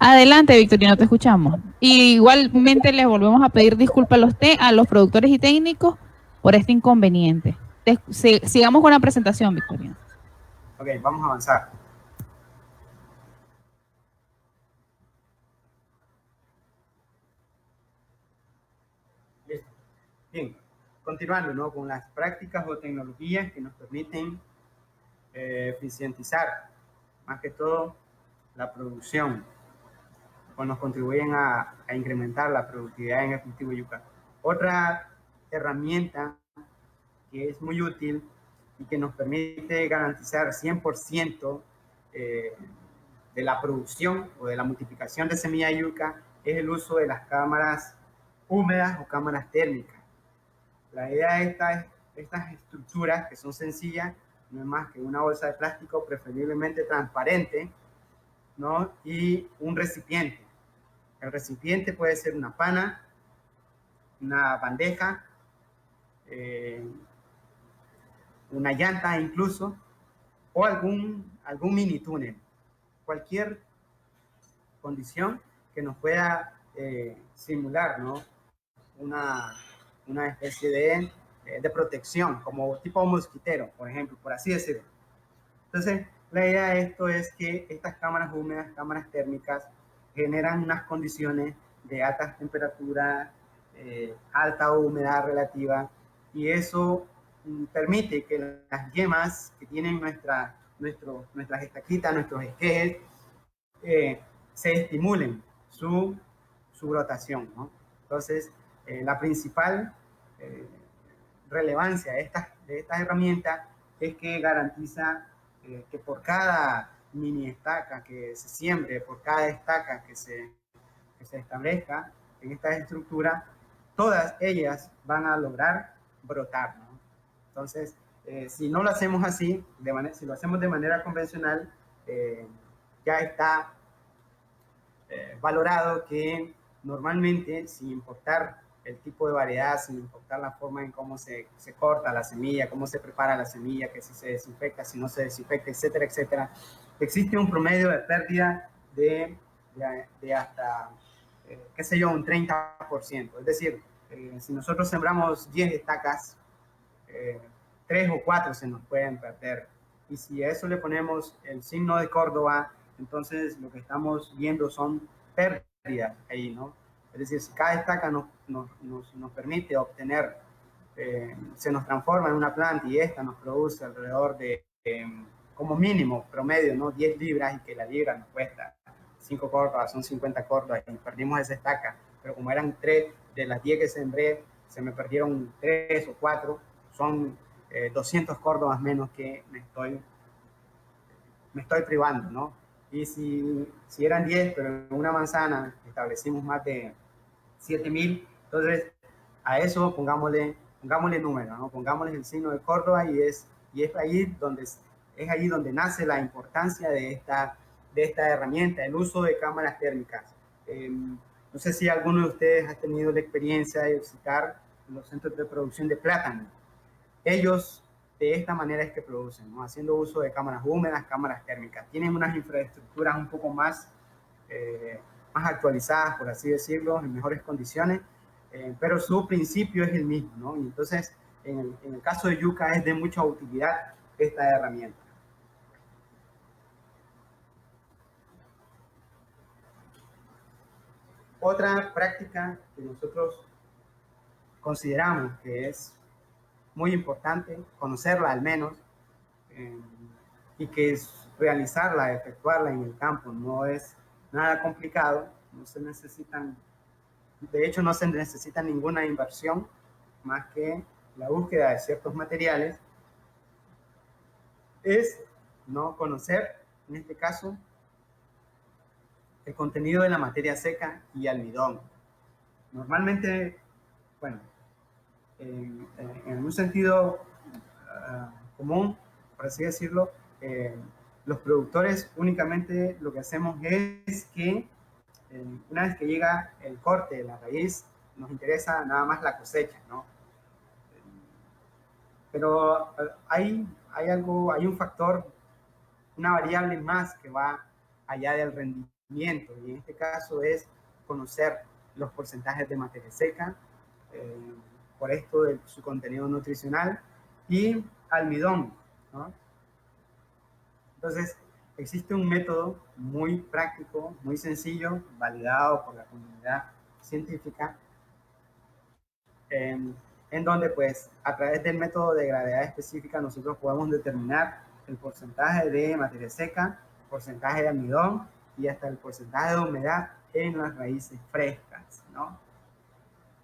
Adelante, Victorino, te escuchamos. Y igualmente les volvemos a pedir disculpas a los productores y técnicos por este inconveniente. Sigamos con la presentación, Victorino. Ok, vamos a avanzar. Listo. Bien, continuando, ¿no?, con las prácticas o tecnologías que nos permiten eficientizar, más que todo, la producción, o nos contribuyen a incrementar la productividad en el cultivo de yuca. Otra herramienta que es muy útil y que nos permite garantizar 100% de la producción o de la multiplicación de semilla de yuca es el uso de las cámaras húmedas o cámaras térmicas. La idea de estas estructuras, que son sencillas, no es más que una bolsa de plástico preferiblemente transparente, ¿no?, y un recipiente. El recipiente puede ser una pana, una bandeja, una llanta incluso, o algún mini túnel. Cualquier condición que nos pueda simular, ¿no?, una especie de protección, como tipo mosquitero, por ejemplo, por así decirlo. Entonces, la idea de esto es que estas cámaras húmedas, cámaras térmicas, generan unas condiciones de altas temperaturas, alta humedad relativa, y eso permite que las yemas que tienen nuestras estaquitas, nuestros esquejes, se estimulen su rotación, ¿no? Entonces, la principal relevancia de estas herramientas es que garantiza que por cada mini estaca que se siembre, por cada estaca que se establezca en esta estructura, todas ellas van a lograr brotar, ¿no? Entonces, si no lo hacemos así, si lo hacemos de manera convencional, ya está valorado que normalmente, sin importar el tipo de variedad, sin importar la forma en cómo se corta la semilla, cómo se prepara la semilla, que si se desinfecta, si no se desinfecta, etcétera, etcétera, existe un promedio de pérdida de hasta, qué sé yo, un 30%. Es decir, si nosotros sembramos 10 estacas, 3 o 4 se nos pueden perder. Y si a eso le ponemos el signo de Córdoba, entonces lo que estamos viendo son pérdidas ahí, ¿no? Es decir, si cada estaca nos permite obtener, se nos transforma en una planta y esta nos produce alrededor de, como mínimo, promedio, ¿no?, 10 libras, y que la libra nos cuesta 5 córdobas, son 50 córdobas, y perdimos esa estaca. Pero como eran 3 de las 10 que sembré, se me perdieron 3 o 4, son 200 córdobas menos que me estoy privando, ¿no? Y si eran 10, pero en una manzana establecimos más de 7.000, entonces a eso pongámosle número, ¿no? Pongámosle el signo de Córdoba, y es ahí donde nace la importancia de esta herramienta, el uso de cámaras térmicas. No sé si alguno de ustedes ha tenido la experiencia de visitar los centros de producción de plátano. Ellos de esta manera es que producen, ¿no?, haciendo uso de cámaras húmedas, cámaras térmicas. Tienen unas infraestructuras un poco más actualizadas, por así decirlo, en mejores condiciones, pero su principio es el mismo, ¿no? Y entonces, en el caso de yuca, es de mucha utilidad esta herramienta. Otra práctica que nosotros consideramos que es muy importante conocerla al menos, y que es realizarla, efectuarla en el campo, no es nada complicado, no se necesitan, de hecho no se necesita ninguna inversión más que la búsqueda de ciertos materiales, es no conocer, en este caso, el contenido de la materia seca y almidón. Normalmente, bueno, en un sentido común, por así decirlo, los productores únicamente lo que hacemos es que una vez que llega el corte de la raíz, nos interesa nada más la cosecha, ¿no? Pero hay un factor, una variable más que va allá del rendimiento conocimiento, y en este caso es conocer los porcentajes de materia seca, por esto de su contenido nutricional, y almidón, ¿no? Entonces, existe un método muy práctico, muy sencillo, validado por la comunidad científica, en donde pues a través del método de gravedad específica nosotros podemos determinar el porcentaje de materia seca, porcentaje de almidón y hasta el porcentaje de humedad en las raíces frescas, ¿no?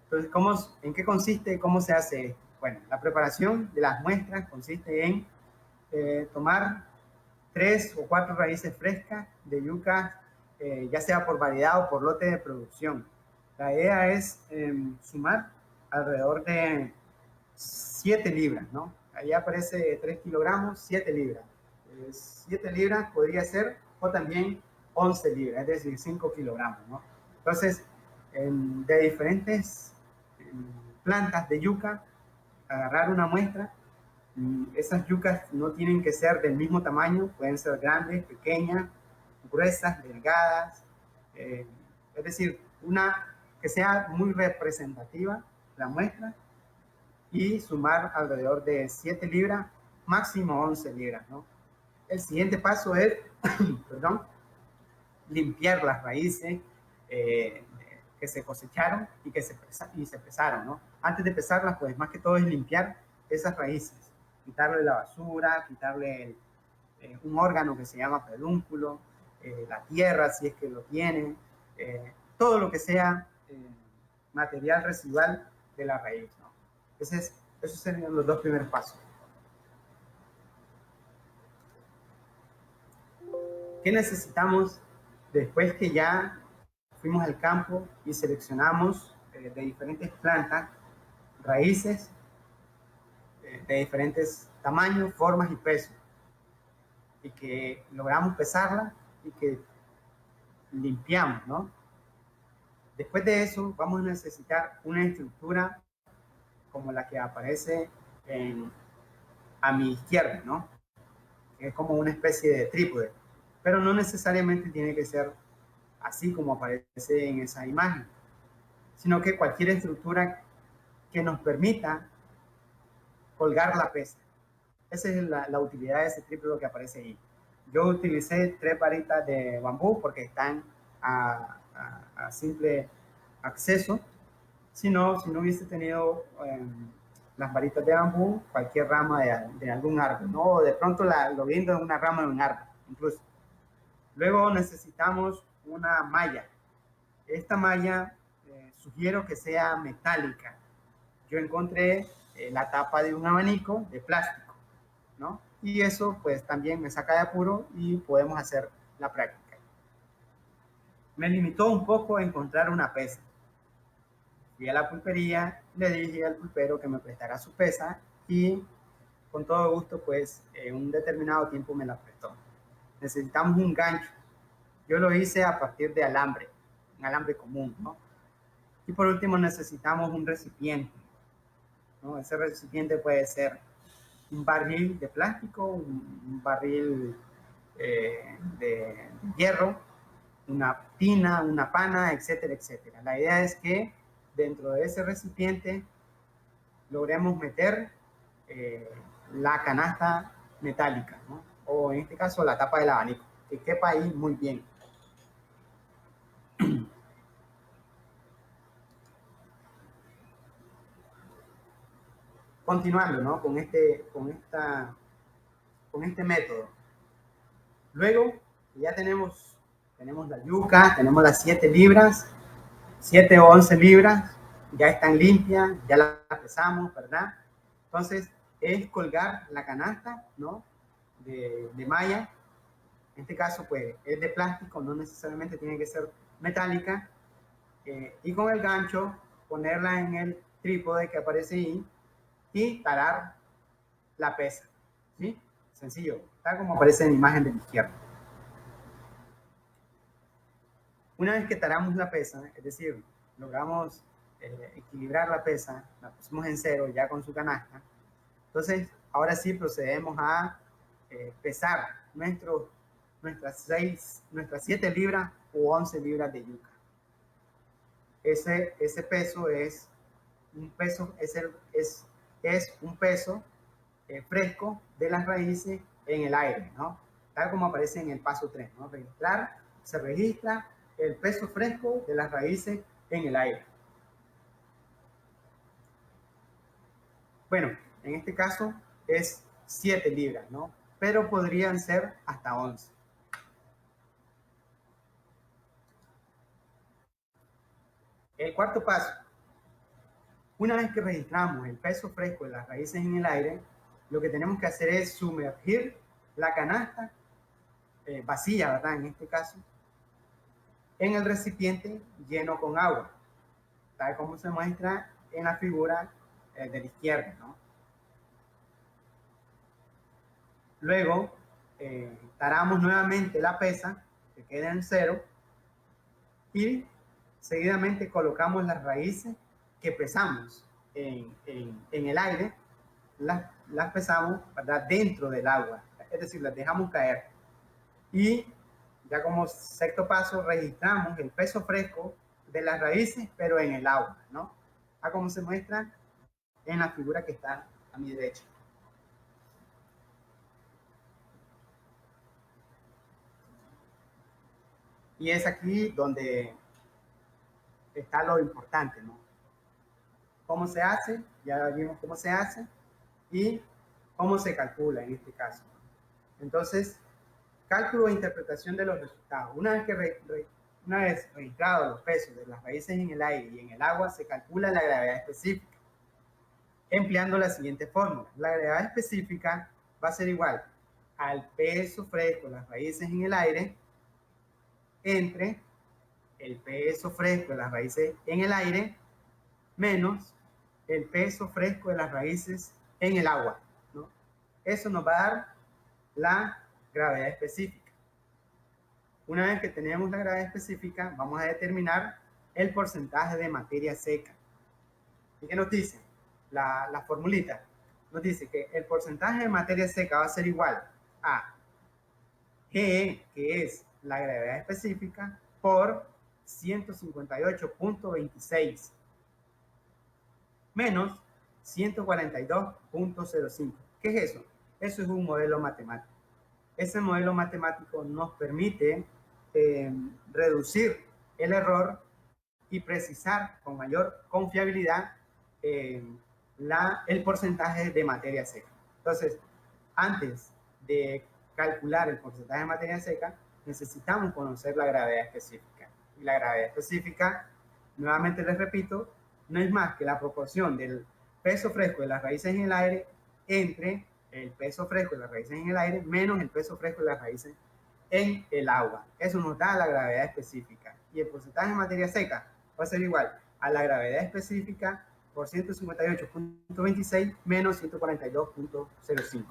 Entonces, ¿en qué consiste? ¿Cómo se hace esto? Bueno, la preparación de las muestras consiste en tomar 3 o 4 raíces frescas de yuca, ya sea por variedad o por lote de producción. La idea es sumar alrededor de 7 libras, ¿no? Ahí aparece 3 kilogramos, 7 libras. 7 libras podría ser, o también 11 libras, es decir, 5 kilogramos, ¿no? Entonces, de diferentes plantas de yuca, agarrar una muestra. Esas yucas no tienen que ser del mismo tamaño, pueden ser grandes, pequeñas, gruesas, delgadas, es decir, una que sea muy representativa la muestra, y sumar alrededor de 7 libras, máximo 11 libras, ¿no? El siguiente paso es, perdón, limpiar las raíces que se cosecharon y que se pesaron, ¿no? Antes de pesarlas, pues más que todo es limpiar esas raíces, quitarle la basura, quitarle un órgano que se llama pedúnculo, la tierra si es que lo tiene, todo lo que sea material residual de la raíz, ¿no? Esos serían los 2 primeros pasos. ¿Qué necesitamos después que ya fuimos al campo y seleccionamos de diferentes plantas, raíces de diferentes tamaños, formas y pesos, y que logramos pesarla y que limpiamos, ¿no? Después de eso vamos a necesitar una estructura como la que aparece a mi izquierda, ¿no? Que es como una especie de trípode, pero no necesariamente tiene que ser así como aparece en esa imagen, sino que cualquier estructura que nos permita colgar la pesa. Esa es la utilidad de ese trípode que aparece ahí. Yo utilicé 3 varitas de bambú porque están a simple acceso. Si no hubiese tenido las varitas de bambú, cualquier rama de algún árbol, ¿no? O de pronto lo viendo en una rama de un árbol, incluso. Luego necesitamos una malla. Esta malla sugiero que sea metálica. Yo encontré la tapa de un abanico de plástico, ¿no? Y eso pues también me saca de apuro y podemos hacer la práctica. Me limitó un poco a encontrar una pesa. Fui a la pulpería, le dije al pulpero que me prestara su pesa y con todo gusto pues en un determinado tiempo me la prestó. Necesitamos un gancho. Yo lo hice a partir de alambre, un alambre común, ¿no? Y por último necesitamos un recipiente, ¿no? Ese recipiente puede ser un barril de plástico, un barril de hierro, una tina, una pana, etcétera, etcétera. La idea es que dentro de ese recipiente logremos meter la canasta metálica, ¿no? O en este caso la tapa del abanico, que quepa ahí muy bien. Continuando, ¿no? con este método. Luego ya tenemos la yuca, tenemos las 7 libras, 7 o 11 libras, ya están limpias, ya las pesamos, ¿verdad? Entonces es colgar la canasta, ¿no? de malla. En este caso pues es de plástico, no necesariamente tiene que ser metálica, y con el gancho ponerla en el trípode que aparece ahí y tarar la pesa, ¿sí? Sencillo, tal como aparece en la imagen de la izquierda. Una vez que taramos la pesa, es decir, logramos equilibrar la pesa, la pusimos en cero ya con su canasta, entonces ahora sí procedemos a pesar nuestros nuestras 7 libras o 11 libras de yuca. Ese peso es un peso, es un peso fresco de las raíces en el aire, ¿no? Tal como aparece en el paso 3, ¿no? Registrar, se registra el peso fresco de las raíces en el aire. Bueno, en este caso es 7 libras, ¿no? Pero podrían ser hasta 11. El cuarto paso. Una vez que registramos el peso fresco de las raíces en el aire, lo que tenemos que hacer es sumergir la canasta vacía, ¿verdad? En este caso, en el recipiente lleno con agua, tal como se muestra en la figura de la izquierda, ¿no? Luego, taramos nuevamente la pesa, que queda en 0, y seguidamente colocamos las raíces que pesamos en el aire, las pesamos, ¿verdad?, dentro del agua, es decir, las dejamos caer. Y ya como sexto paso, registramos el peso fresco de las raíces, pero en el agua, ¿no? A como se muestra en la figura que está a mi derecha. Y es aquí donde está lo importante, ¿no? ¿Cómo se hace? Ya vimos cómo se hace y cómo se calcula en este caso. Entonces, cálculo e interpretación de los resultados. Una vez registrados los pesos de las raíces en el aire y en el agua, se calcula la gravedad específica, empleando la siguiente fórmula. La gravedad específica va a ser igual al peso fresco de las raíces en el aire entre el peso fresco de las raíces en el aire menos el peso fresco de las raíces en el agua, ¿no? Eso nos va a dar la gravedad específica. Una vez que tenemos la gravedad específica, vamos a determinar el porcentaje de materia seca. ¿Y qué nos dice? La formulita nos dice que el porcentaje de materia seca va a ser igual a G, que es la gravedad específica, por 158.26 menos 142.05. ¿Qué es eso? Eso es un modelo matemático. Ese modelo matemático nos permite reducir el error y precisar con mayor confiabilidad el porcentaje de materia seca. Entonces, antes de calcular el porcentaje de materia seca, necesitamos conocer la gravedad específica. Y la gravedad específica, nuevamente les repito, no es más que la proporción del peso fresco de las raíces en el aire entre el peso fresco de las raíces en el aire menos el peso fresco de las raíces en el agua. Eso nos da la gravedad específica. Y el porcentaje de materia seca va a ser igual a la gravedad específica por 158.26 menos 142.05.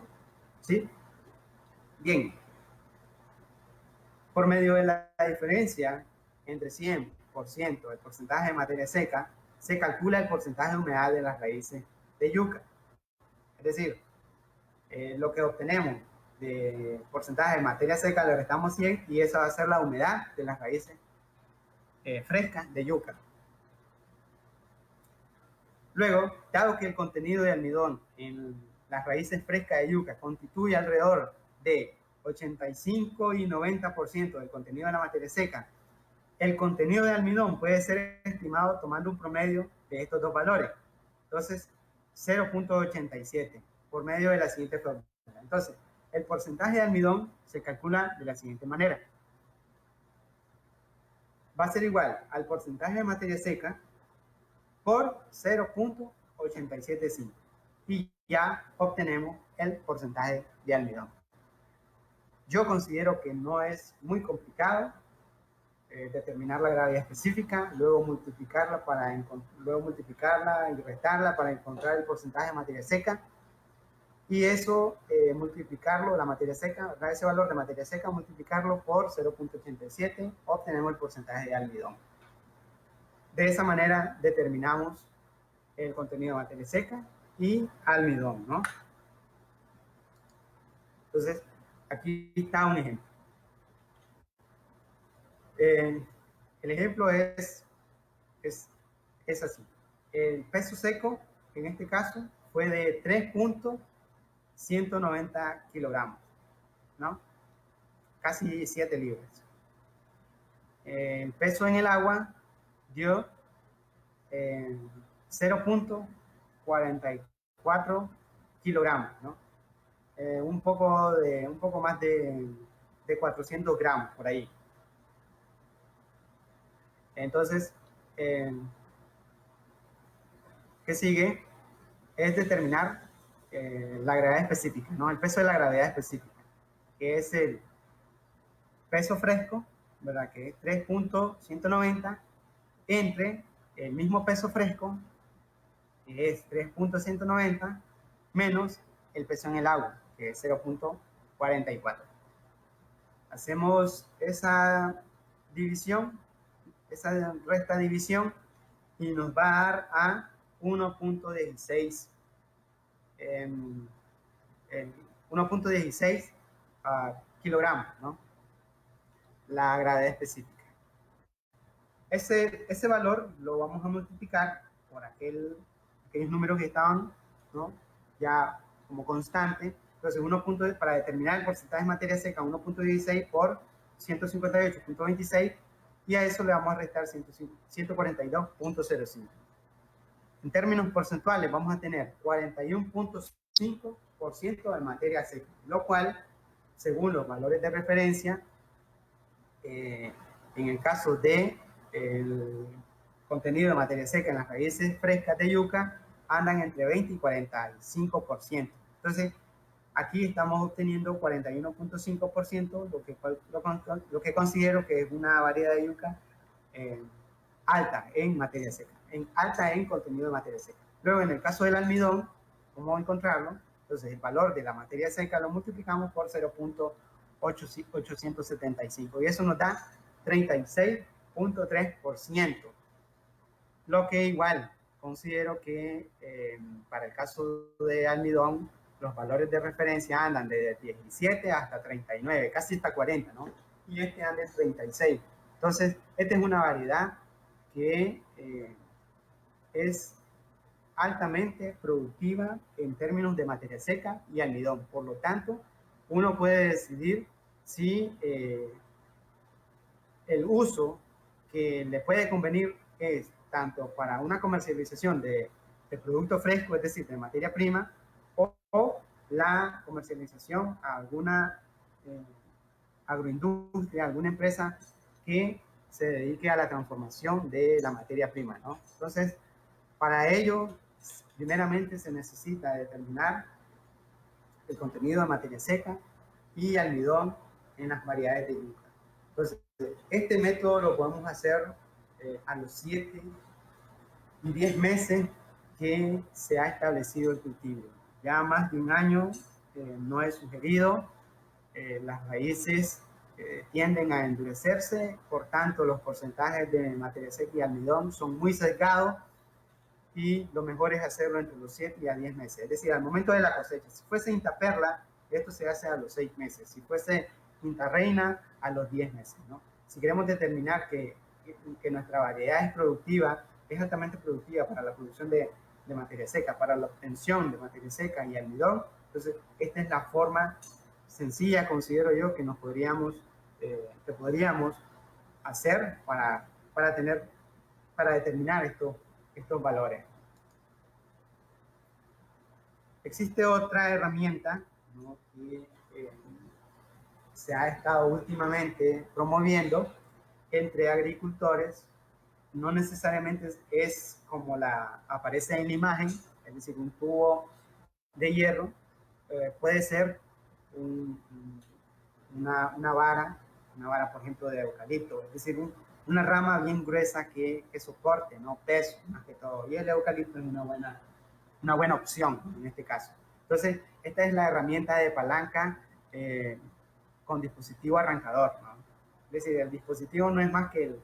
¿Sí? Bien. Por medio de la diferencia entre 100% del porcentaje de materia seca, se calcula el porcentaje de humedad de las raíces de yuca. Es decir, lo que obtenemos de porcentaje de materia seca le restamos 100 y esa va a ser la humedad de las raíces frescas de yuca. Luego, dado que el contenido de almidón en las raíces frescas de yuca constituye alrededor de 85 y 90% del contenido de la materia seca, el contenido de almidón puede ser estimado tomando un promedio de estos dos valores. Entonces, 0.87 por medio de la siguiente fórmula. Entonces, el porcentaje de almidón se calcula de la siguiente manera. Va a ser igual al porcentaje de materia seca por 0.875 y ya obtenemos el porcentaje de almidón. Yo considero que no es muy complicado determinar la gravedad específica, luego multiplicarla y restarla para encontrar el porcentaje de materia seca. Y eso, multiplicarlo, la materia seca, ese valor de materia seca, multiplicarlo por 0.87, obtenemos el porcentaje de almidón. De esa manera determinamos el contenido de materia seca y almidón, ¿no? Entonces, aquí está un ejemplo. El ejemplo es así. El peso seco, en este caso, fue de 3.190 kilogramos, ¿no? Casi 7 libras. El peso en el agua dio 0.44 kilogramos, ¿no? Un poco más de 400 gramos por ahí. Entonces, ¿qué sigue? Es determinar la gravedad específica, ¿no? El peso de la gravedad específica, que es el peso fresco, ¿verdad? Que es 3.190 entre el mismo peso fresco, que es 3.190, menos el peso en el agua, que es 0.44. Hacemos esa división, esa recta división, y nos va a dar a 1.16 1.16 kilogramos, ¿no? La gravedad específica. Ese valor lo vamos a multiplicar por aquellos números que estaban, ¿no? Ya como constante. Entonces, para determinar el porcentaje de materia seca, 1.16 por 158.26, y a eso le vamos a restar 142.05. En términos porcentuales, vamos a tener 41.5% de materia seca, lo cual, según los valores de referencia, en el caso de el contenido de materia seca en las raíces frescas de yuca, andan entre 20 y 45%. Entonces, aquí estamos obteniendo 41.5%, lo que considero que es una variedad de yuca alta en materia seca, alta en contenido de materia seca. Luego, en el caso del almidón, ¿cómo encontrarlo? Entonces, el valor de la materia seca lo multiplicamos por 0.875 y eso nos da 36.3%, lo que igual considero que para el caso de almidón los valores de referencia andan de 17 hasta 39, casi hasta 40, ¿no? Y este anda en 36. Entonces, esta es una variedad que es altamente productiva en términos de materia seca y almidón. Por lo tanto, uno puede decidir si el uso que le puede convenir es tanto para una comercialización de producto fresco, es decir, de materia prima, o la comercialización a alguna agroindustria, alguna empresa que se dedique a la transformación de la materia prima, ¿no? Entonces, para ello, primeramente se necesita determinar el contenido de materia seca y almidón en las variedades de yuca. Entonces, este método lo podemos hacer a los 7 y 10 meses que se ha establecido el cultivo. Ya más de un año no es sugerido. Las raíces tienden a endurecerse, por tanto los porcentajes de materia seca y almidón son muy sesgados y lo mejor es hacerlo entre los 7 y a 10 meses, es decir, al momento de la cosecha. Si fuese Intaperla, esto se hace a los 6 meses, si fuese Intarreina, a los 10 meses, ¿no? Si queremos determinar que nuestra variedad es productiva, es altamente productiva para la producción de materia seca, para la obtención de materia seca y almidón, entonces esta es la forma sencilla, considero yo, que podríamos hacer para determinar estos valores. Existe otra herramienta, ¿no?, que se ha estado últimamente promoviendo entre agricultores. No necesariamente es como la aparece en la imagen, es decir, un tubo de hierro. Puede ser una vara, por ejemplo, de eucalipto, es decir, una rama bien gruesa que soporte, ¿no?, peso, más que todo. Y el eucalipto es una buena opción en este caso. Entonces, esta es la herramienta de palanca con dispositivo arrancador, ¿no? Es decir, el dispositivo no es más que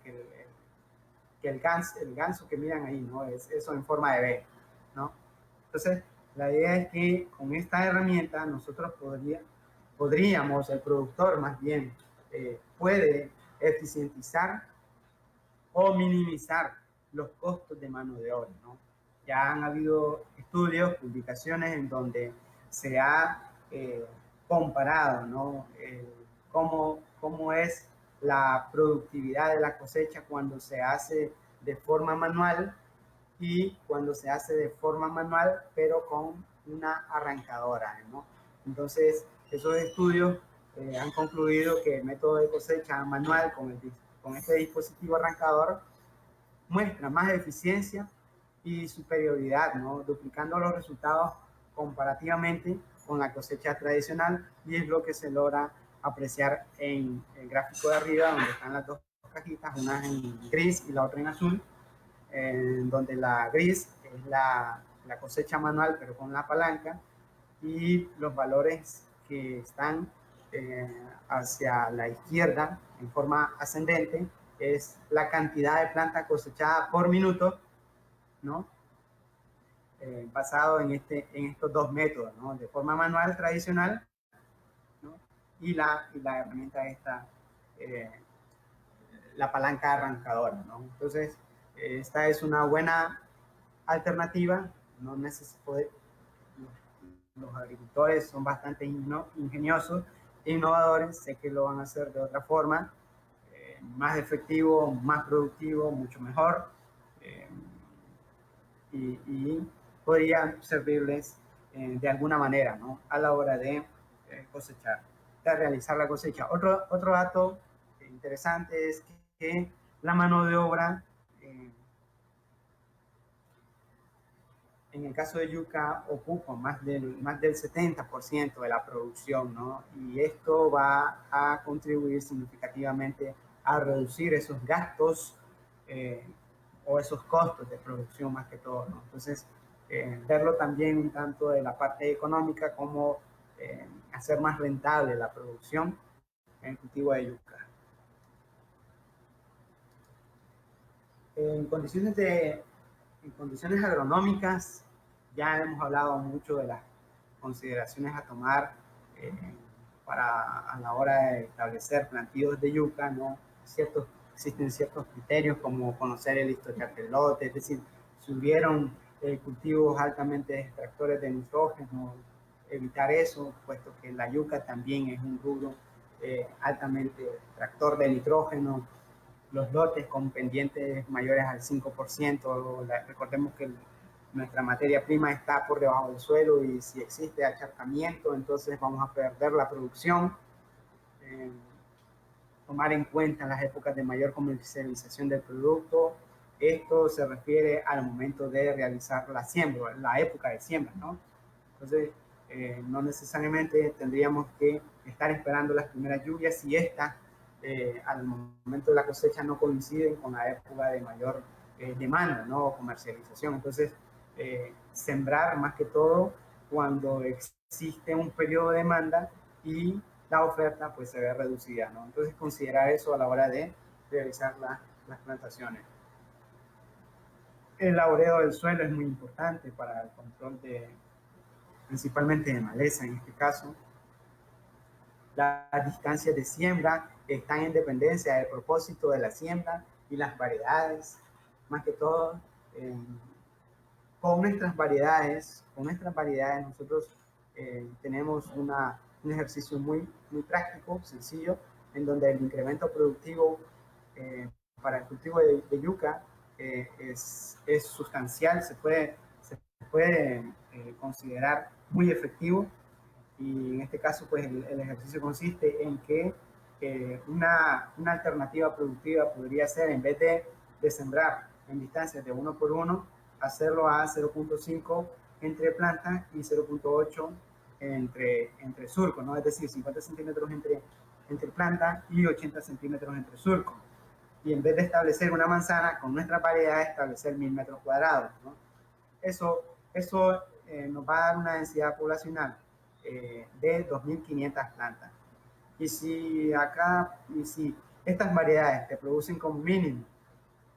el ganso que miran ahí, ¿no? Es eso en forma de B, ¿no? Entonces, la idea es que con esta herramienta nosotros podríamos, el productor más bien, puede eficientizar o minimizar los costos de mano de obra, ¿no? Ya han habido estudios, publicaciones en donde se ha comparado, ¿no? Cómo es la productividad de la cosecha cuando se hace de forma manual y cuando se hace de forma manual, pero con una arrancadora, ¿no? Entonces, esos estudios han concluido que el método de cosecha manual con este dispositivo arrancador muestra más eficiencia y superioridad, ¿no? Duplicando los resultados comparativamente con la cosecha tradicional, y es lo que se logra apreciar en el gráfico de arriba, donde están las dos cajitas, una en gris y la otra en azul, donde la gris es la cosecha manual pero con la palanca, y los valores que están hacia la izquierda en forma ascendente es la cantidad de planta cosechada por minuto, ¿no? Basado en estos dos métodos, ¿no? De forma manual tradicional, ¿no? y la herramienta esta, la palanca arrancadora, ¿no? Entonces, esta es una buena alternativa. No necesito los agricultores son bastante ingeniosos e innovadores, sé que lo van a hacer de otra forma, más efectivo, más productivo, mucho mejor, y podría servirles de alguna manera, ¿no? A la hora de cosechar, de realizar la cosecha. Otro dato interesante es que la mano de obra, en el caso de yuca, ocupa más del 70% de la producción, ¿no? Y esto va a contribuir significativamente a reducir esos gastos o esos costos de producción más que todo, ¿no? Entonces, verlo también un tanto de la parte económica, como hacer más rentable la producción en el cultivo de yuca. En condiciones agronómicas, ya hemos hablado mucho de las consideraciones a tomar a la hora de establecer plantíos de yuca, ¿no? Existen ciertos criterios como conocer el historial del lote, es decir, si hubieron cultivos altamente extractores de nitrógeno, evitar eso, puesto que la yuca también es un rubro altamente extractor de nitrógeno. Los lotes con pendientes mayores al 5%, recordemos que nuestra materia prima está por debajo del suelo, y si existe acharcamiento, entonces vamos a perder la producción. Tomar en cuenta las épocas de mayor comercialización del producto. Esto se refiere al momento de realizar la siembra, la época de siembra, ¿no? Entonces, no necesariamente tendríamos que estar esperando las primeras lluvias si estas al momento de la cosecha no coinciden con la época de mayor demanda, ¿no? O comercialización. Entonces, sembrar más que todo cuando existe un periodo de demanda y la oferta pues se ve reducida, ¿no? Entonces, considerar eso a la hora de realizar las plantaciones. El laboreo del suelo es muy importante para el control principalmente de maleza en este caso. Las distancias de siembra están en dependencia del propósito de la siembra y las variedades, más que todo. Con nuestras variedades nosotros tenemos un ejercicio muy práctico, sencillo, en donde el incremento productivo para el cultivo de yuca es sustancial, se puede considerar muy efectivo. Y en este caso, pues el ejercicio consiste en que una alternativa productiva podría ser, en vez de sembrar en distancias de 1 por 1, hacerlo a 0.5 entre plantas y 0.8 entre surcos, ¿no? Es decir, 50 centímetros entre plantas y 80 centímetros entre surcos. Y en vez de establecer una manzana, con nuestra variedad, establecer 1000 metros cuadrados, ¿no? Eso nos va a dar una densidad poblacional de 2.500 plantas. Y si estas variedades te producen como mínimo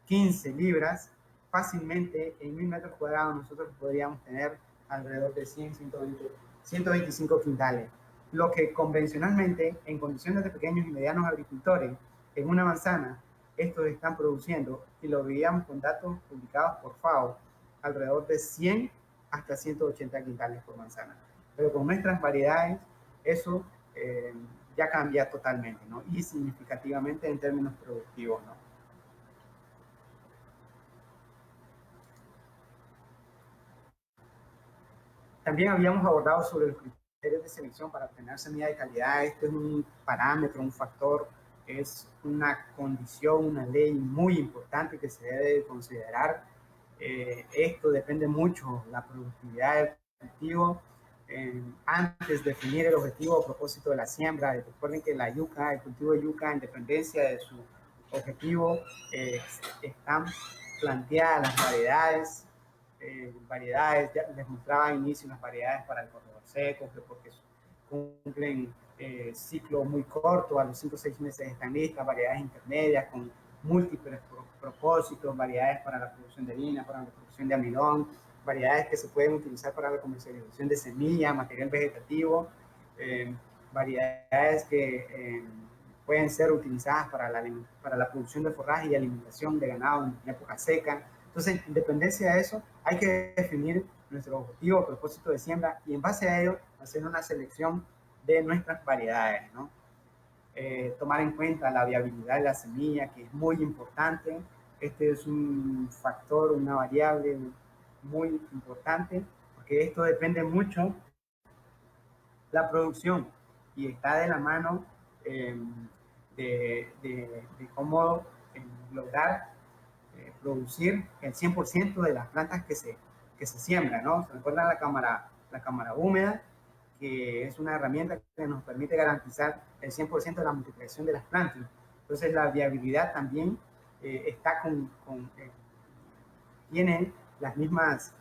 15 libras, fácilmente en 1000 metros cuadrados nosotros podríamos tener alrededor de 125 quintales, lo que convencionalmente en condiciones de pequeños y medianos agricultores en una manzana, estos están produciendo, y lo veíamos con datos publicados por FAO, alrededor de 100 hasta 180 quintales por manzana. Pero con nuestras variedades, eso ya cambia totalmente, ¿no? Y significativamente en términos productivos, ¿no? También habíamos abordado sobre los criterios de selección para obtener semilla de calidad. Este es un parámetro, un factor, es una condición, una ley muy importante que se debe considerar. Esto depende mucho de la productividad del cultivo. Antes de definir el objetivo o propósito de la siembra, recuerden que la yuca, el cultivo de yuca, en dependencia de su objetivo, están planteadas las variedades, ya les mostraba al inicio unas variedades para el corredor seco, porque cumplen ciclo muy corto, a los 5 o 6 meses están listas, variedades intermedias con múltiples propósitos, variedades para la producción de harina, para la producción de almidón, variedades que se pueden utilizar para la comercialización de semillas, material vegetativo, variedades que pueden ser utilizadas para la producción de forraje y alimentación de ganado en época seca. Entonces, en dependencia de eso, hay que definir nuestro objetivo, propósito de siembra y en base a ello hacer una selección de nuestras variedades, ¿no? Tomar en cuenta la viabilidad de la semilla, que es muy importante. Este es un factor, una variable muy importante, porque esto depende mucho la producción y está de la mano de cómo lograr producir el 100% de las plantas que se siembran, ¿no? ¿Se recuerdan la cámara húmeda? Que es una herramienta que nos permite garantizar el 100% de la multiplicación de las plantas. Entonces la viabilidad también está tiene las mismas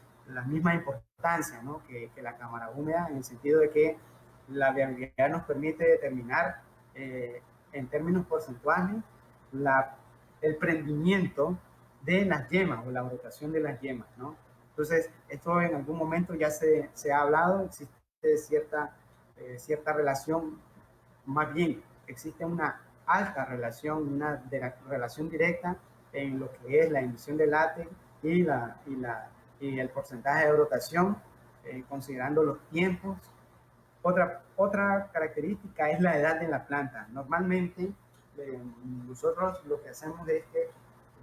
importancia, ¿no? que la cámara húmeda, en el sentido de que la viabilidad nos permite determinar en términos porcentuales el prendimiento de las yemas o la brotación de las yemas, ¿no? Entonces, esto en algún momento ya se ha hablado, existe cierta relación, más bien existe una alta relación, relación directa en lo que es la emisión de látex y el porcentaje de brotación, considerando los tiempos. Otra característica es la edad de la planta. Normalmente, nosotros lo que hacemos es que,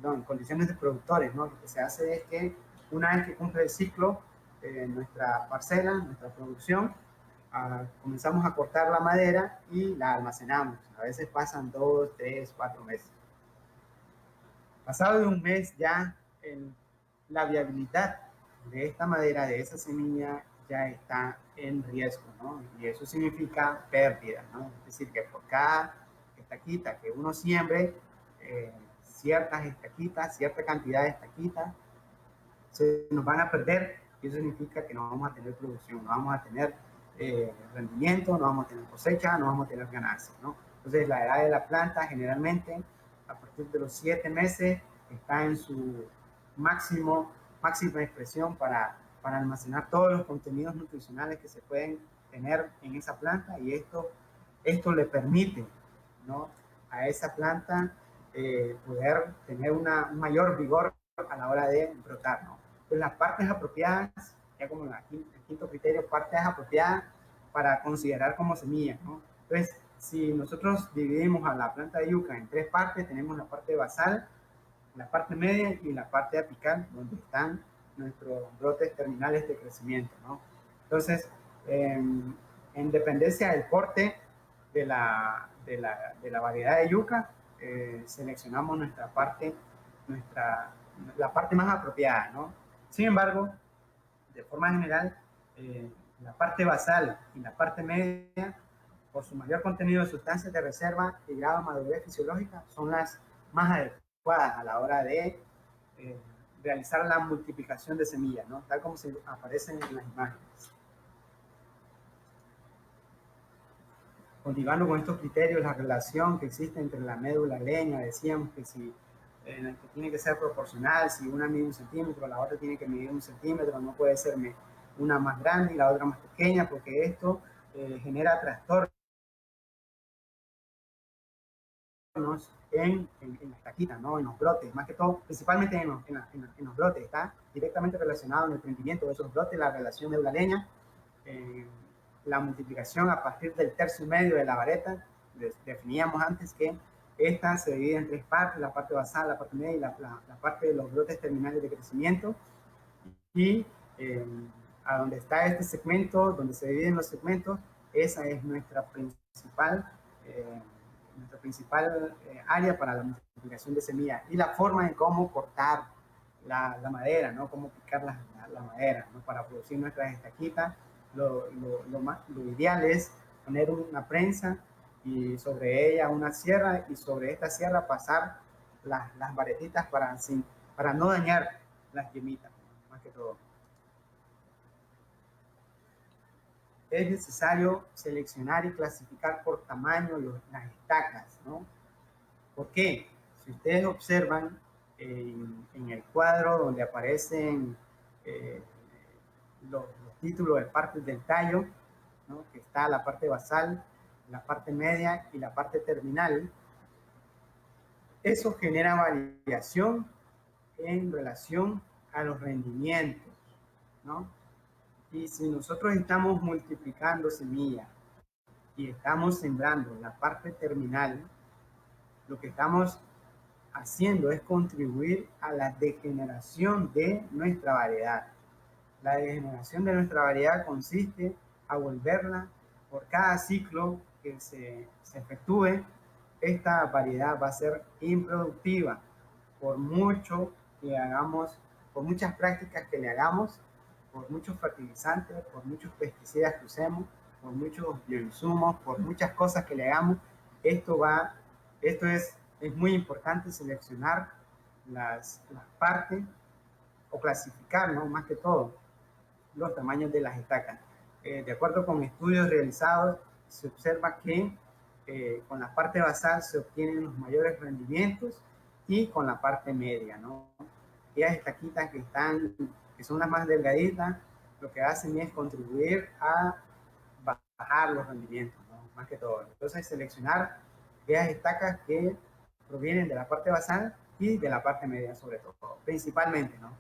en condiciones de productores, ¿no? Lo que se hace es que una vez que cumple el ciclo, nuestra parcela, nuestra producción, comenzamos a cortar la madera y la almacenamos. A veces pasan 2, 3, 4 meses. Pasado de un mes ya la viabilidad de esta madera, de esa semilla, ya está en riesgo, ¿no? Y eso significa pérdida, ¿no? Es decir, que por cada estaquita que uno siembre, ciertas estaquitas, cierta cantidad de estaquitas, se nos van a perder, y eso significa que no vamos a tener producción, no vamos a tener rendimiento, no vamos a tener cosecha, no vamos a tener ganancias, ¿no? Entonces la edad de la planta generalmente a partir de los 7 meses está en su máxima expresión para almacenar todos los contenidos nutricionales que se pueden tener en esa planta, y esto le permite, ¿no?, a esa planta poder tener un mayor vigor a la hora de brotar, ¿no? Pues las partes apropiadas, ya como el quinto criterio, partes apropiadas para considerar como semillas, ¿no? Entonces, si nosotros dividimos a la planta de yuca en 3 partes, tenemos la parte basal, la parte media y la parte apical, donde están nuestros brotes terminales de crecimiento, ¿no? Entonces, en dependencia del porte de la variedad de yuca, seleccionamos la parte más apropiada, ¿no? Sin embargo, de forma general, la parte basal y la parte media, por su mayor contenido de sustancias de reserva y grado de madurez fisiológica, son las más adecuadas a la hora de realizar la multiplicación de semillas, ¿no?, tal como se aparecen en las imágenes. Continuando con estos criterios, la relación que existe entre la médula y la leña, decíamos que que tiene que ser proporcional, si una mide 1 centímetro, la otra tiene que medir 1 centímetro, no puede ser una más grande y la otra más pequeña, porque esto genera trastornos en las taquitas, ¿no? En los brotes, más que todo, principalmente en los brotes, está directamente relacionado en el prendimiento de esos brotes, la relación eula-leña, la multiplicación a partir del tercio medio de la vareta. Definíamos antes que esta se divide en tres partes: la parte basal, la parte media y la parte de los brotes terminales de crecimiento. Y a donde está este segmento, donde se dividen los segmentos, esa es nuestra principal área para la multiplicación de semillas, y la forma en cómo cortar la madera, ¿no? Cómo picar la madera, ¿no? Para producir nuestras estaquitas. Lo ideal es poner una prensa y sobre ella una sierra, y sobre esta sierra pasar las varetitas para no dañar las yemitas, ¿no? Más que todo. Es necesario seleccionar y clasificar por tamaño las estacas, ¿no? ¿Por qué? Si ustedes observan en el cuadro donde aparecen los títulos de partes del tallo, ¿no? Que está la parte basal, la parte media y la parte terminal, eso genera variación en relación a los rendimientos, ¿no? Y si nosotros estamos multiplicando semillas y estamos sembrando la parte terminal, lo que estamos haciendo es contribuir a la degeneración de nuestra variedad. La degeneración de nuestra variedad consiste a volverla, por cada ciclo que se efectúe, esta variedad va a ser improductiva. Por mucho que hagamos, por muchas prácticas que le hagamos, por muchos fertilizantes, por muchos pesticidas que usemos, por muchos bioinsumos, por muchas cosas que le hagamos, esto es muy importante seleccionar las partes, o clasificar, ¿no? Más que todo, los tamaños de las estacas. De acuerdo con estudios realizados, se observa que con la parte basal se obtienen los mayores rendimientos, y con la parte media, ¿no? Aquellas estaquitas que son las más delgaditas, lo que hacen es contribuir a bajar los rendimientos, ¿no? Más que todo. Entonces, seleccionar aquellas estacas que provienen de la parte basal y de la parte media, sobre todo, principalmente, ¿no?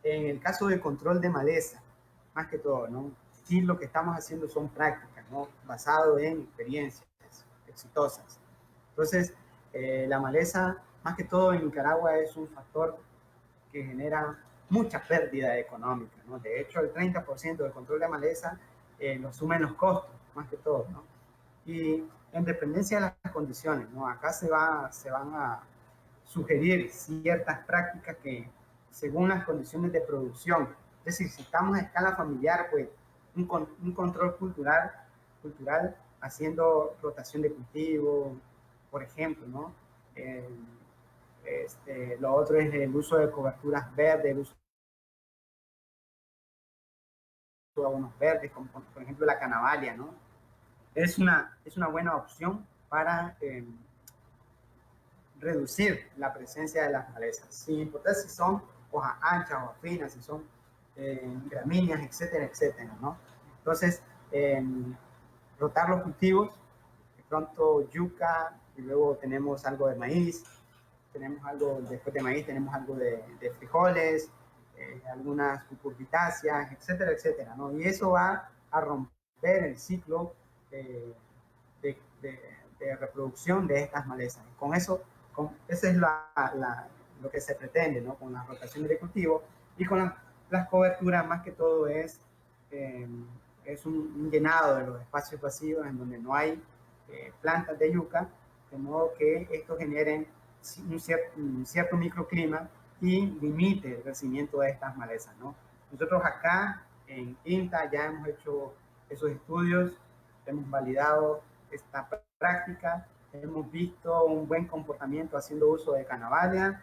En el caso de control de maleza, más que todo, ¿no? Sí, lo que estamos haciendo son prácticas, ¿no? Basado en experiencias exitosas. Entonces, la maleza, más que todo en Nicaragua, es un factor que genera mucha pérdida económica, ¿no? De hecho, el 30% del control de maleza lo sumen los costos, más que todo, ¿no? Y en dependencia de las condiciones, ¿no? Acá se van a sugerir ciertas prácticas que, según las condiciones de producción, es decir, si estamos a escala familiar, pues un control cultural haciendo rotación de cultivo, por ejemplo, ¿no? Lo otro es el uso de coberturas verdes, el uso de abonos verdes, como por ejemplo la canavalia, ¿no? Es una buena opción para reducir la presencia de las malezas, sin importar si son hojas anchas o finas, si son gramíneas, etcétera, etcétera, ¿no? Entonces, rotar los cultivos, de pronto yuca, y luego tenemos algo de maíz, tenemos algo, después de maíz tenemos algo de frijoles, algunas cucurbitáceas, etcétera, etcétera, ¿no? Y eso va a romper el ciclo de reproducción de estas malezas. Con eso, eso es lo que se pretende, ¿no? Con las rotaciones de cultivo y con las coberturas, más que todo es un llenado de los espacios vacíos en donde no hay plantas de yuca, de modo que esto genere un cierto microclima y limite el crecimiento de estas malezas, ¿no? Nosotros acá en INTA ya hemos hecho esos estudios, hemos validado esta práctica, hemos visto un buen comportamiento haciendo uso de canavalia,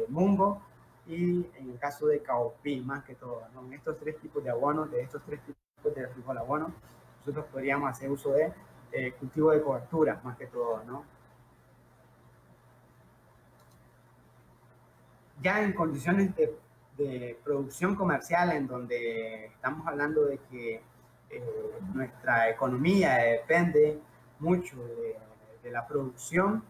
mungo, y en el caso de caopí, más que todo, ¿no? En estos tres tipos de abonos, de estos tres tipos de frijol abono, nosotros podríamos hacer uso de cultivo de cobertura, más que todo, ¿no? Ya en condiciones de producción comercial, en donde estamos hablando de que nuestra economía depende mucho de la producción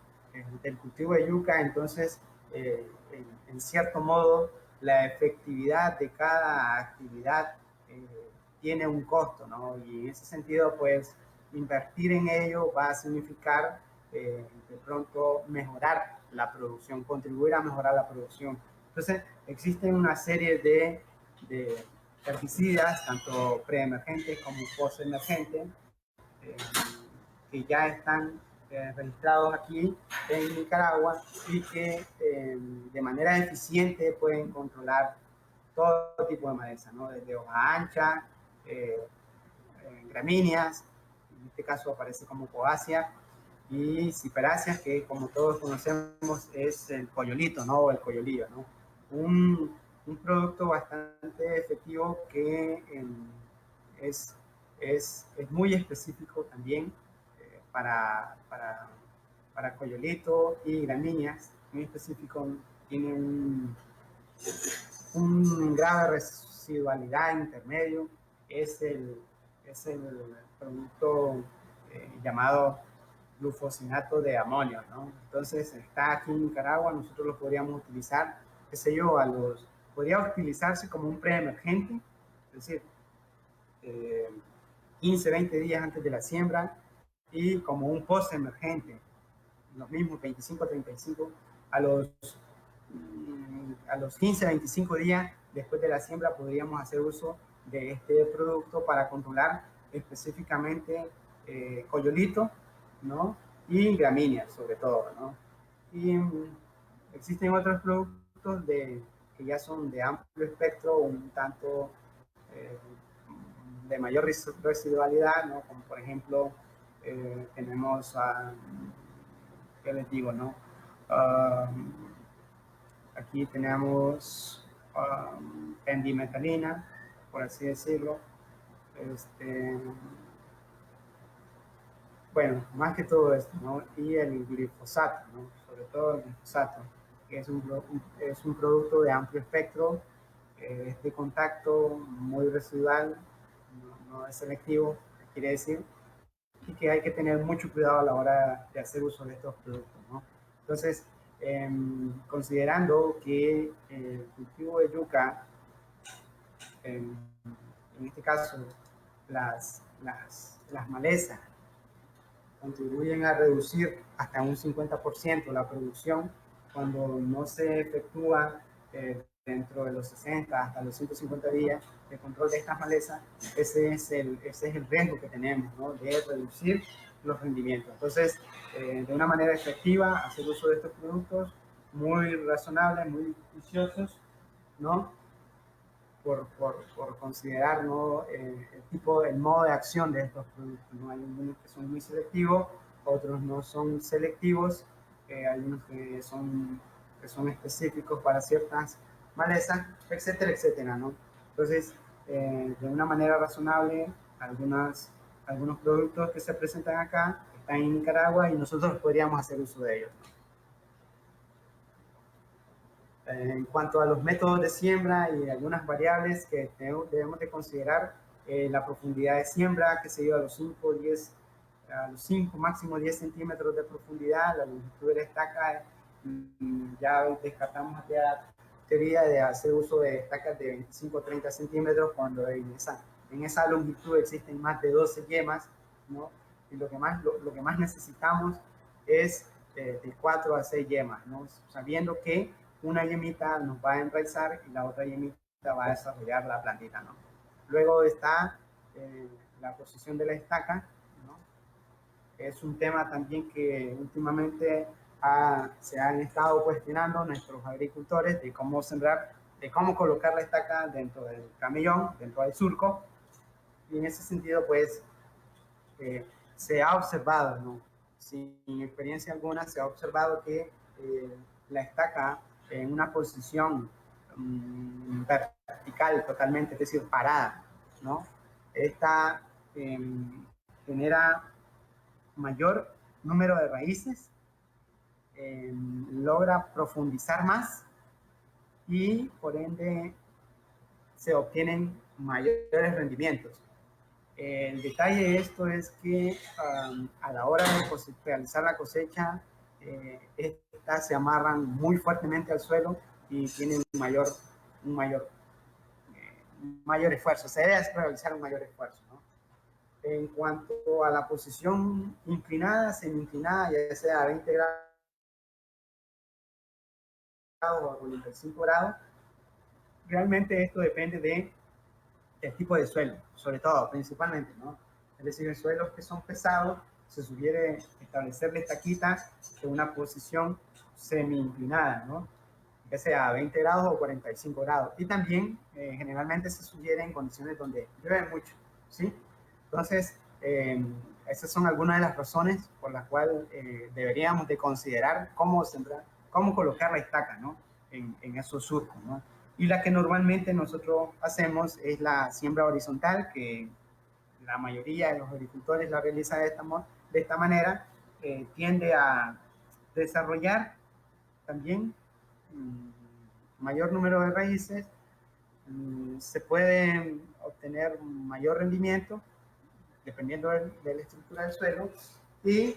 del cultivo de yuca, entonces, en cierto modo, la efectividad de cada actividad tiene un costo, ¿no? Y en ese sentido, pues, invertir en ello va a significar de pronto mejorar la producción, contribuir a mejorar la producción. Entonces, existen una serie de herbicidas, tanto preemergentes como postemergentes, que ya están registrados aquí en Nicaragua y que de manera eficiente pueden controlar todo tipo de maleza, ¿no? Desde hoja ancha, gramíneas, en este caso aparece como poácea, y ciperáceas, que como todos conocemos es el coyolito, ¿no? O el coyolillo, ¿no? Un producto bastante efectivo que es muy específico también para coyolito y gramíneas, muy específico, tiene un grado de residualidad intermedio, es el producto llamado glufosinato de amonio, ¿no? Entonces está aquí en Nicaragua, nosotros lo podríamos utilizar, qué sé yo, podría utilizarse como un preemergente, es decir, 15, 20 días antes de la siembra, y como un postemergente, los mismos 25, 35, a los 15, 25 días después de la siembra podríamos hacer uso de este producto para controlar específicamente coyolito, ¿no? Y gramíneas sobre todo, ¿no? Y existen otros productos que ya son de amplio espectro, un tanto de mayor residualidad, ¿no? Como por ejemplo tenemos ¿qué les digo, no? Aquí tenemos pendimetalina, por así decirlo. Bueno, más que todo esto, ¿no? Y el glifosato, ¿no? Sobre todo el glifosato, que es un producto de amplio espectro, es de contacto, muy residual, no es selectivo, quiere decir, y que hay que tener mucho cuidado a la hora de hacer uso de estos productos, ¿no? Entonces, considerando que el cultivo de yuca, en este caso las malezas, contribuyen a reducir hasta un 50% la producción cuando no se efectúa dentro de los 60 hasta los 150 días de control de estas malezas. Ese es el riesgo que tenemos, ¿no? De reducir los rendimientos. Entonces, de una manera efectiva, hacer uso de estos productos muy razonables, muy juiciosos, ¿no? Por considerar, ¿no? El modo de acción de estos productos, ¿no? Hay unos que son muy selectivos, otros no son selectivos, hay unos que son específicos para ciertas malezas, etcétera, etcétera, ¿no? Entonces, de una manera razonable, algunos productos que se presentan acá están en Nicaragua y nosotros podríamos hacer uso de ellos, ¿no? En cuanto a los métodos de siembra y algunas variables que debemos de considerar, la profundidad de siembra, que se lleva a los 5, máximo 10 centímetros de profundidad, la longitud de la estaca, ya descartamos la teoría de hacer uso de estacas de 25 o 30 centímetros cuando en esa longitud existen más de 12 yemas, ¿no? Y lo que más necesitamos es de 4 a 6 yemas, ¿no? Sabiendo que una yemita nos va a enraizar y la otra yemita va a desarrollar la plantita, ¿no? Luego está la posición de la estaca, ¿no? Es un tema también que últimamente se han estado cuestionando nuestros agricultores de cómo sembrar, de cómo colocar la estaca dentro del camellón, dentro del surco. Y en ese sentido, pues, se ha observado, ¿no? Sin experiencia alguna, se ha observado que la estaca en una posición vertical totalmente, es decir, parada, ¿no? Esta genera mayor número de raíces, logra profundizar más y por ende se obtienen mayores rendimientos. El detalle de esto es que a la hora de realizar la cosecha, estas se amarran muy fuertemente al suelo y tienen un mayor, mayor esfuerzo. Se debe realizar un mayor esfuerzo, ¿no? En cuanto a la posición inclinada, semi-inclinada, ya sea a 20 grados o a 45 grados, realmente esto depende del tipo de suelo, sobre todo, principalmente, ¿no? Es decir, en suelos que son pesados, se sugiere establecerle taquitas en una posición semi-inclinada, ¿no? Ya sea a 20 grados o 45 grados. Y también, generalmente se sugiere en condiciones donde llueve mucho, ¿sí? Entonces, esas son algunas de las razones por las cuales deberíamos de considerar cómo sembrar, cómo colocar la estaca, ¿no? En esos surcos, ¿no? Y la que normalmente nosotros hacemos es la siembra horizontal, que la mayoría de los agricultores la realiza de esta manera, tiende a desarrollar también mayor número de raíces, se puede obtener mayor rendimiento dependiendo de la estructura del suelo, y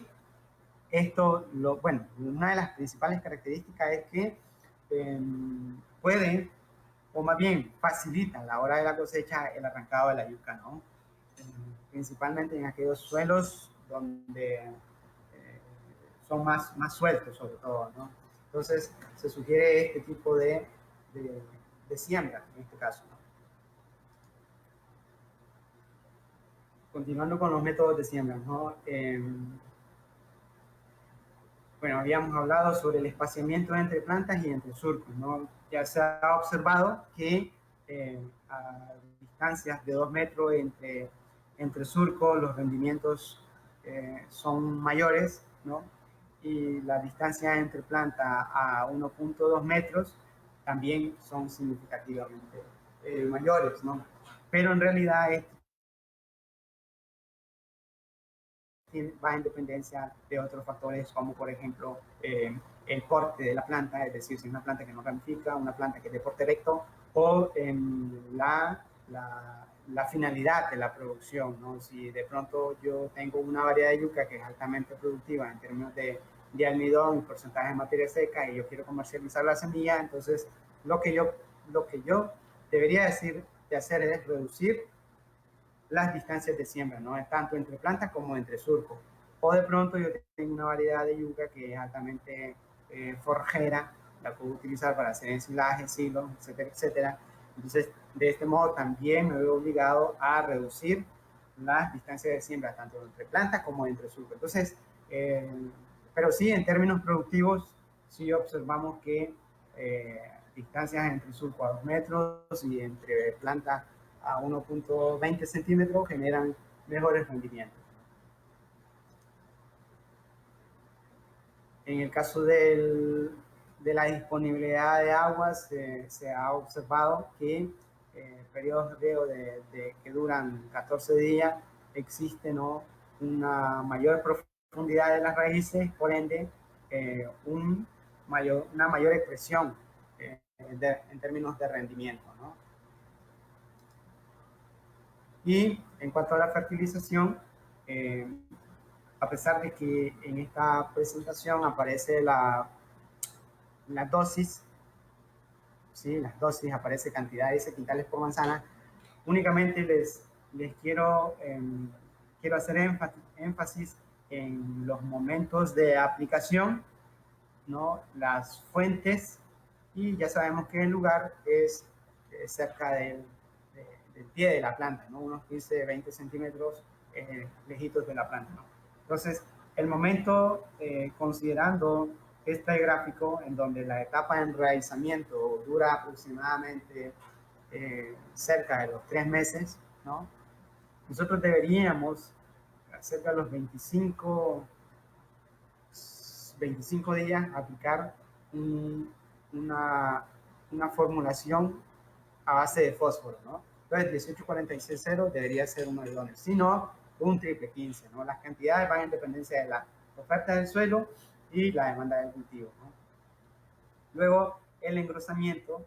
esto, bueno, una de las principales características es que puede, o más bien facilita a la hora de la cosecha el arrancado de la yuca, ¿no? Principalmente en aquellos suelos donde son más sueltos, sobre todo, ¿no? Entonces, se sugiere este tipo de siembra, en este caso, ¿no? Continuando con los métodos de siembra, ¿no? Bueno, habíamos hablado sobre el espaciamiento entre plantas y entre surcos, ¿no? Ya se ha observado que a distancias de 2 metros entre surcos los rendimientos son mayores, ¿no? Y la distancia entre planta a 1.2 metros también son significativamente mayores, ¿no? Pero en realidad va en dependencia de otros factores, como por ejemplo el porte de la planta, es decir, si es una planta que no ramifica, una planta que es de porte recto, o la finalidad de la producción, ¿no? Si de pronto yo tengo una variedad de yuca que es altamente productiva en términos de almidón y porcentaje de materia seca, y yo quiero comercializar la semilla, entonces lo que yo debería de hacer es reducir las distancias de siembra, ¿no? Tanto entre plantas como entre surcos. O de pronto yo tengo una variedad de yuca que es altamente forjera, la puedo utilizar para hacer ensilaje, silos, etcétera, etcétera. Entonces, de este modo también me veo obligado a reducir las distancias de siembra, tanto entre plantas como entre surcos. Entonces, pero sí, en términos productivos, sí observamos que distancias entre surco a 2 metros y entre plantas a 1.20 centímetros generan mejores rendimientos. En el caso de la disponibilidad de agua, se ha observado que periodos de riego que duran 14 días existe, ¿no?, una mayor profundidad de las raíces, por ende, una mayor expresión en términos de rendimiento, ¿no? Y en cuanto a la fertilización, a pesar de que en esta presentación aparece la dosis, ¿sí? Las dosis, aparece cantidad de quintales por manzana, únicamente les quiero hacer énfasis en los momentos de aplicación, ¿no?, las fuentes, y ya sabemos que el lugar es cerca del pie de la planta, ¿no?, unos 15, 20 centímetros lejitos de la planta, ¿no? Entonces, el momento, considerando este gráfico en donde la etapa de enraizamiento dura aproximadamente cerca de los 3 meses, ¿no?, nosotros deberíamos, cerca de los 25 días, aplicar una formulación a base de fósforo, ¿no? Entonces, 1846.0 debería ser uno idóneo. Si no, un triple 15, ¿no? Las cantidades van en dependencia de la oferta del suelo y la demanda del cultivo, ¿no? Luego, el engrosamiento,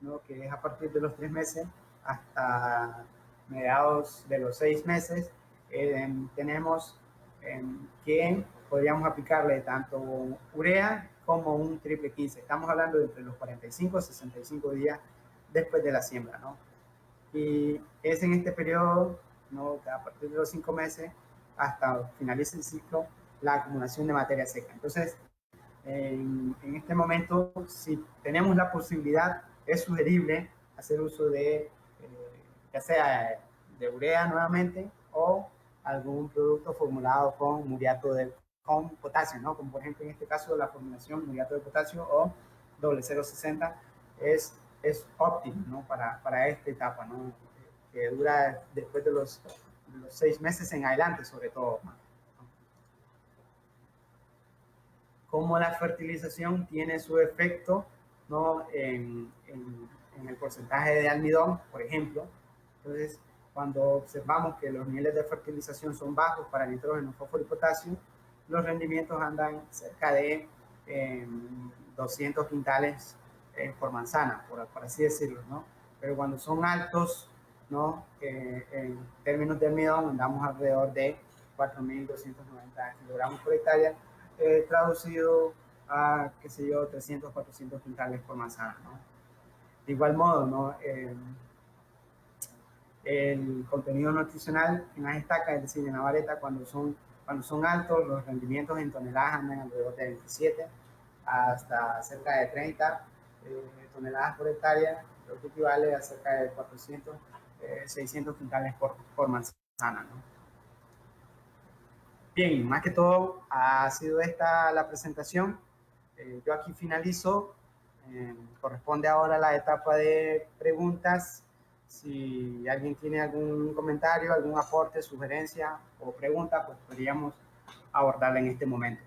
¿no?, que es a partir de los 3 meses hasta mediados de los 6 meses, tenemos que podríamos aplicarle tanto urea como un triple 15. Estamos hablando de entre los 45 y 65 días después de la siembra, ¿no? Y es en este periodo, ¿no?, a partir de los 5 meses hasta finalice el ciclo, la acumulación de materia seca. Entonces, en este momento, si tenemos la posibilidad, es sugerible hacer uso de, ya sea de urea nuevamente o algún producto formulado con con potasio, ¿no? Como por ejemplo en este caso la formulación muriato de potasio o W060 es óptimo, ¿no?, para esta etapa, ¿no?, que dura después de los 6 meses en adelante, sobre todo, ¿no? Cómo la fertilización tiene su efecto, ¿no?, en el porcentaje de almidón, por ejemplo. Entonces, cuando observamos que los niveles de fertilización son bajos para nitrógeno, fósforo y potasio, los rendimientos andan cerca de 200 quintales por manzana, por así decirlo, ¿no? Pero cuando son altos, ¿no?, en términos de almidón, andamos alrededor de 4.290 kilogramos por hectárea, traducido a, qué sé yo, 300, 400 quintales por manzana, ¿no? De igual modo, ¿no?, el contenido nutricional en las estacas, es decir, en la vareta, cuando son altos, los rendimientos en toneladas andan alrededor de 27 hasta cerca de 30 toneladas por hectárea, lo que equivale a cerca de 400, 600 quintales por manzana, ¿no? Bien, más que todo ha sido esta la presentación. Yo aquí finalizo. Corresponde ahora la etapa de preguntas. Si alguien tiene algún comentario, algún aporte, sugerencia o pregunta, pues podríamos abordarla en este momento.